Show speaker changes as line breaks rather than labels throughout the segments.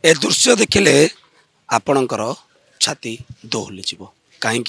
ए दृश्य देखिले आपणकर छाती दोहली जीव कहीं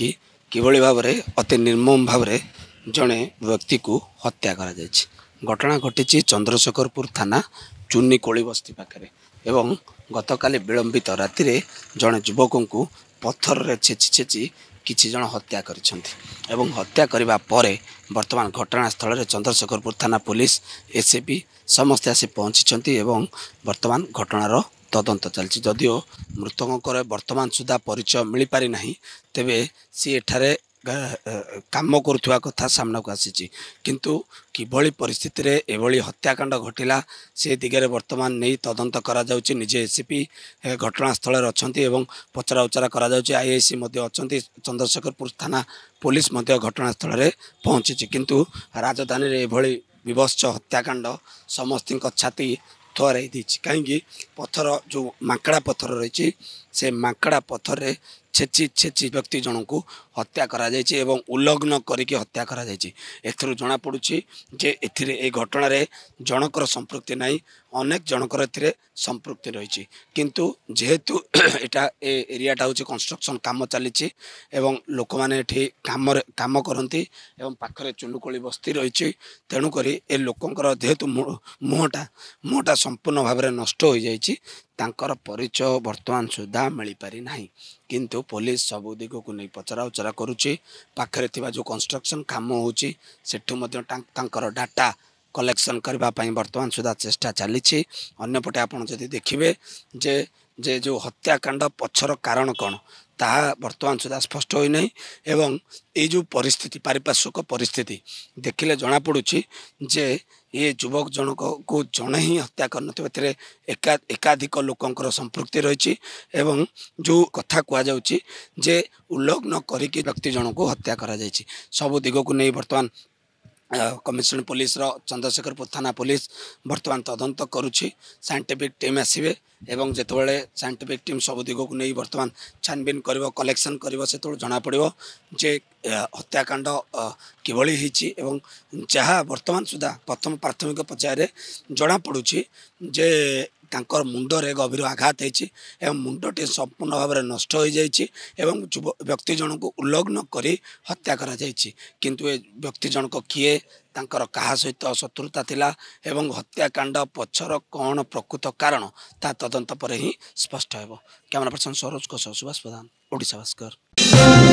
किभली भाव में अति निर्मम भाव में जड़े व्यक्ति को हत्या करा जायछि। घटना घटी चंद्रशेखरपुर थाना चुन्नी कोली बस्ती पाखे एवं गतकाली विलंबित राति रे जड़े युवक को पत्थर रे छेची छेची किछि जन हत्या करिसेंति एवं हत्या करिबा परे वर्तमान घटनास्थल में चंद्रशेखरपुर थाना पुलिस एसएपी समस्ते आसी पहुंची एवं वर्तमान घटनार तदंत चलछि। जदिओ मृतकर वर्तमान सुधा परिचय मिल पारि नाही, तेबे सी एठारे काम करुवा कथा सामना को आसी किंतु किभली परिस्थिति रे एभली हत्याकांड घटिला से दिगरे वर्तमान नहीं तदंत करा जाउछि। निजे एसपी घटनास्थल अच्छी एवं पचरा उचरा करा जाउछि। आईआईसी अच्छी चंद्रशेखरपुर थाना पुलिस घटनास्थल में पहुंची किंतु राजधानी रे एभली विभत्स हत्याकांड समस्त छाती थोड़ाई कहीं पत्थर जो माकड़ा पत्थर रही से माकड़ा पत्थर रे छेची छेची व्यक्ति जन को हत्या करा जायछि एवं उल्लग्न करिके हत्या करा जायछि। एथरु जना पड़ुछि जे एथिरे ए घटना रे जनकर संपृक्ति नाही, अनेक जनकर एथिरे संपृक्ति रही किंतु जेहेतु एटा ए एरियाटा होछि कंस्ट्रक्शन काम चली एवं लोक माने एठी काम करती एवं पाखरे चुनुकोली बस्ती रही तेणुक ए लोकंकर जेहेतु मुहटा संपूर्ण भाव में नष्ट हो जाइछि तांकर परिचय वर्तमान सुधा मिल पारि नाही किंतु पुलिस सबु दिग को नहीं पचरा उचरा करुच्ची। पाखरे थिबा जो कंस्ट्रक्शन काम होउची सेठु मध्य तांकर डाटा कलेक्शन करने वर्तमान सुधा चेष्टा चली। अन्यपटे आपड़ जदि देखिए जे जे जो हत्याकांड पछर कारण कौन ताहा वर्तमान सुधा स्पष्ट होई नहीं एवं ये जो परिस्थिति पारिपार्श्विक परिस्थिति देखिले जना पड़ुछि जे ये युवक जनक को जड़े ही हत्या कर एकाधिक लोकंकर संपृक्ति रही एवं जो कथा कहुच्छी जे उल्लग्न करिकी व्यक्ति जन को हत्या करा जायछि। सबु दिग को नहीं वर्तमान कमिशनर पुलिस चंद्रशेखरपुर थाना पुलिस वर्तमान तदंत करुछि। साइंटिफिक टीम आसबे एवं जितेबाला साइंटिफिक टीम सब दिग को नहीं वर्तमान छानबीन कर कलेक्शन कर से जना पड़ो जे हत्याकांड किभली होइछि एवं जहाँ वर्तमान सुधा प्रथम प्राथमिक पर्यायर जना पड़ुछि जे तांकर मुंडरे गभीर आघात होइछि एवं मुंडटी संपूर्ण भाव में नष्ट हो जाइछि एवं व्यक्ति जन को उल्लग्न करी हत्या करा जाइछि किंतु ए व्यक्ति जनक किए तांकर कहा सहित शत्रुता थिला एवं हत्याकांड पछर कौन प्रकृत कारण ता तदंत पर ही स्पष्ट हेबो। कैमरा पर्सन सरोज को सुभाष प्रधान, ओडिशा भास्कर।